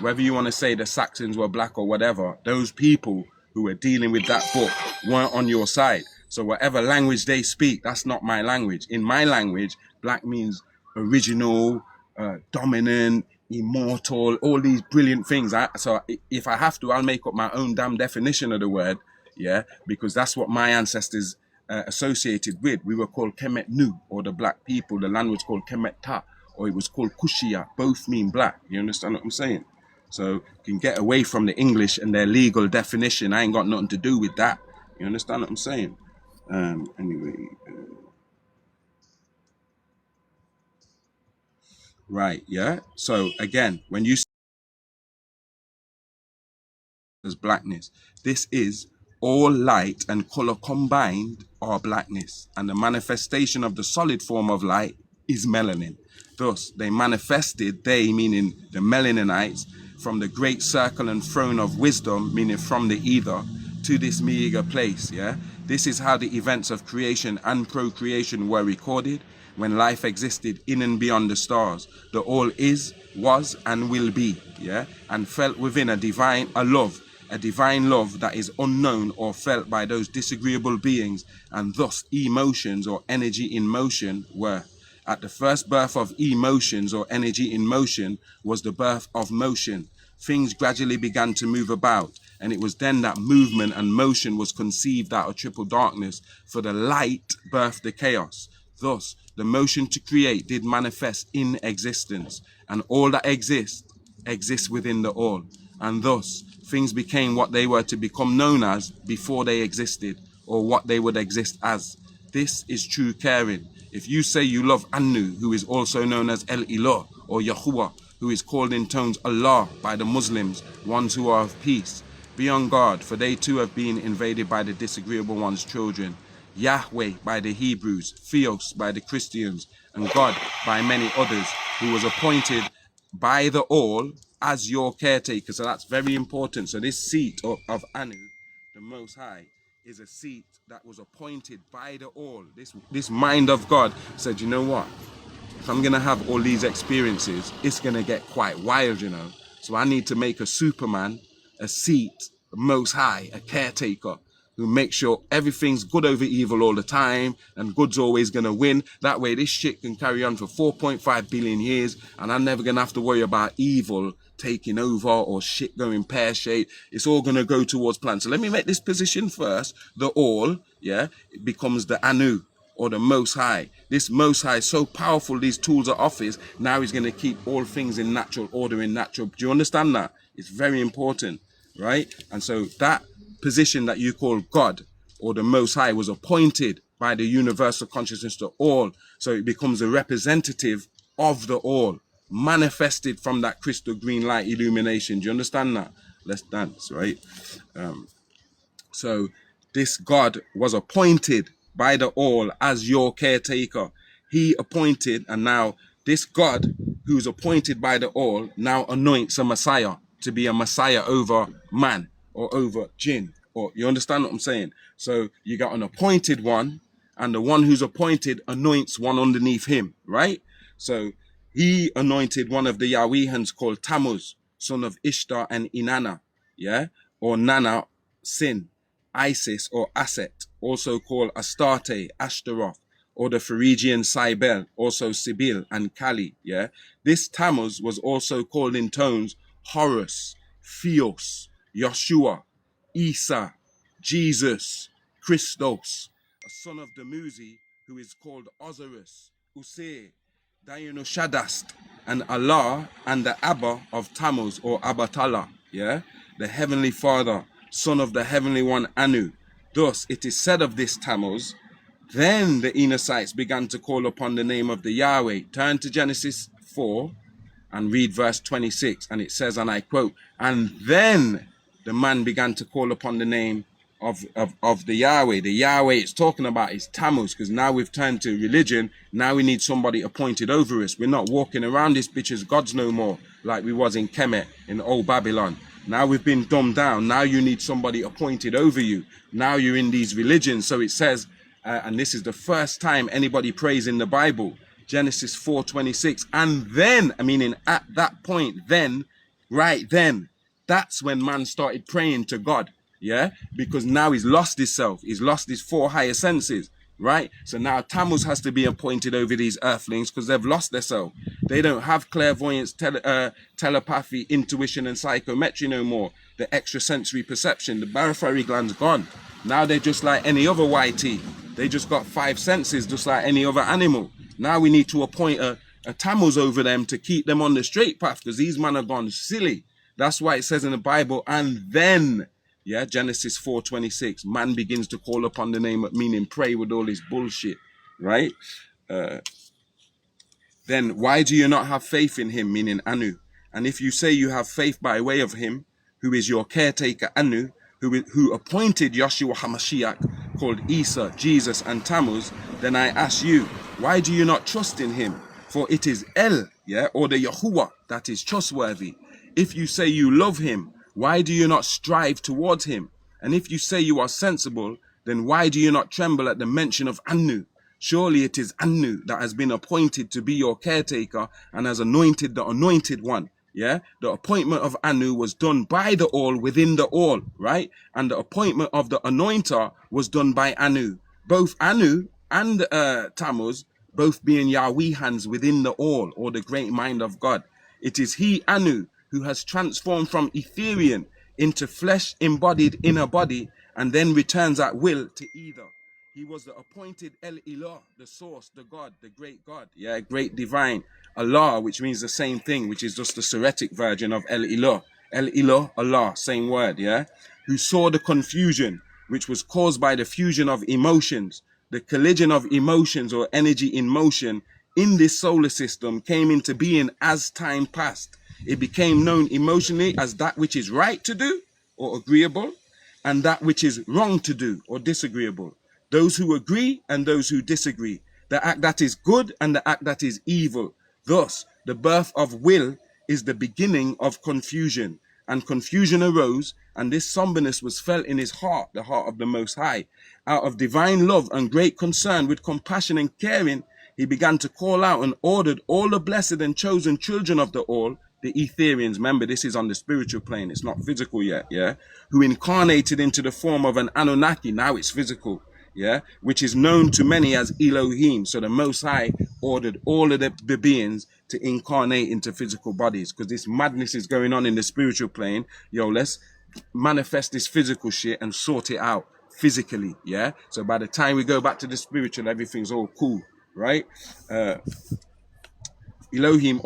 Whether you want to say the Saxons were black or whatever, those people who were dealing with that book weren't on your side. So whatever language they speak, that's not my language. In my language, black means original, dominant, immortal, all these brilliant things. So if I have to, I'll make up my own damn definition of the word, yeah, because that's what my ancestors associated with. We were called Kemet Nu, or the black people. The land was called Kemet Ta, or it was called Kushia. Both mean black. You understand what I'm saying? So you can get away from the English and their legal definition. I ain't got nothing to do with that. You understand what I'm saying? Anyway. Right, yeah. So again, when you see as blackness, this is all light and color combined are blackness. And the manifestation of the solid form of light is melanin. Thus, they manifested, they meaning the melaninites, from the great circle and throne of wisdom, meaning from the ether, to this meager place, yeah? This is how the events of creation and procreation were recorded when life existed in and beyond the stars. The all is, was, and will be, yeah? And felt within a divine love that is unknown or felt by those disagreeable beings, and thus emotions or energy in motion were. At the first birth of emotions or energy in motion was the birth of motion. Things gradually began to move about, and it was then that movement and motion was conceived out of triple darkness, for the light birthed the chaos. Thus, the motion to create did manifest in existence, and all that exists within the all. And thus, things became what they were to become known as before they existed, or what they would exist as. This is true caring. If you say you love Anu, who is also known as El Ilah, or Yahuwah, who is called in tones Allah by the Muslims, ones who are of peace, be on guard, for they too have been invaded by the disagreeable one's children. Yahweh by the Hebrews, Theos by the Christians, and God by many others, who was appointed by the all as your caretaker. So that's very important. So this seat of Anu, the Most High, is a seat that was appointed by the all. This mind of God said, you know what? If I'm going to have all these experiences, it's going to get quite wild, you know. So I need to make a Superman, a seat, a Most High, a caretaker, who makes sure everything's good over evil all the time and good's always going to win. That way this shit can carry on for 4.5 billion years and I'm never going to have to worry about evil taking over or shit going pear-shaped. It's all going to go towards plan. So let me make this position first. The all, yeah, it becomes the Anu, or the Most High. This Most High is so powerful, these tools are off his. Now he's going to keep all things in natural order, in natural. Do you understand that? It's very important, right? And so that position that you call God or the Most High was appointed by the universal consciousness to all. So it becomes a representative of the all, manifested from that crystal green light illumination. Do you understand that? Let's dance, right? So this God was appointed by the all as your caretaker. He appointed, and now this God who's appointed by the all now anoints a Messiah to be a Messiah over man or over jinn. Or you understand what I'm saying? So you got an appointed one, and the one who's appointed anoints one underneath him, right? So he anointed one of the Yahwehans called Tammuz, son of Ishtar and Inanna, yeah? Or Nana, Sin, Isis or Aset, also called Astarte, Ashtaroth, or the Phrygian Cybele, also Sibyl and Kali, yeah? This Tammuz was also called in tones Horus, Theos, Yeshua, Isa, Jesus, Christos, a son of Dumuzi, who is called Osiris, User, Dionyshaddast, and Allah, and the Abba of Tammuz or Abatala, yeah? The heavenly father, son of the heavenly one Anu. Thus it is said of this Tammuz, then the Enochites began to call upon the name of the Yahweh. Turn to Genesis 4 and read verse 26, and it says, and I quote, and then the man began to call upon the name of the Yahweh. The Yahweh it's talking about is Tammuz, because now we've turned to religion. Now we need somebody appointed over us. We're not walking around this bitch as gods no more, like we was in Kemet, in old Babylon. Now we've been dumbed down. Now you need somebody appointed over you. Now you're in these religions. So it says, and this is the first time anybody prays in the Bible, Genesis 4:26. And then, I mean, at that point, then Right then, that's when man started praying to God. Yeah, because now he's lost himself. He's lost his four higher senses. Right. So now Tammuz has to be appointed over these earthlings because they've lost themselves. They don't have clairvoyance, telepathy, intuition, and psychometry no more. The extrasensory perception, the barophoric gland's gone. Now they're just like any other YT. They just got five senses, just like any other animal. Now we need to appoint a Tammuz over them to keep them on the straight path because these men have gone silly. That's why it says in the Bible, and then, yeah, Genesis 4:26, man begins to call upon the name of, meaning pray with all this bullshit, right? Then why do you not have faith in him, meaning Anu? And if you say you have faith by way of him, who is your caretaker Anu, who appointed Yeshua HaMashiach, called Isa, Jesus, and Tammuz, then I ask you, why do you not trust in him? For it is El, yeah, or the Yahuwah, that is trustworthy. If you say you love him, why do you not strive towards him? And if you say you are sensible, then why do you not tremble at the mention of Anu? Surely it is Anu that has been appointed to be your caretaker and has anointed the anointed one. Yeah, the appointment of Anu was done by the all within the all, right? And the appointment of the anointer was done by Anu. Both Anu and Tammuz, both being Yahweh hands within the all, or the great mind of God. It is he, Anu, who has transformed from Etherian into flesh embodied in a body and then returns at will to either. He was the appointed El Ilah, the source, the God, the great God, yeah, great divine. Allah, which means the same thing, which is just the Soretic version of El Ilah. El Ilah, Allah, same word, yeah? Who saw the confusion, which was caused by the fusion of emotions. The collision of emotions or energy in motion in this solar system came into being as time passed. It became known emotionally as that which is right to do or agreeable, and that which is wrong to do or disagreeable. Those who agree and those who disagree. The act that is good and the act that is evil. Thus, the birth of will is the beginning of confusion. And confusion arose, and this somberness was felt in his heart, the heart of the Most High. Out of divine love and great concern with compassion and caring, he began to call out and ordered all the blessed and chosen children of the all, the Etherians, remember this is on the spiritual plane, it's not physical yet, yeah, who incarnated into the form of an Anunnaki, now it's physical, yeah, which is known to many as Elohim. So the Most High ordered all of the beings to incarnate into physical bodies because this madness is going on in the spiritual plane. Yo, let's manifest this physical shit and sort it out physically, yeah? So by the time we go back to the spiritual, everything's all cool, right? Elohim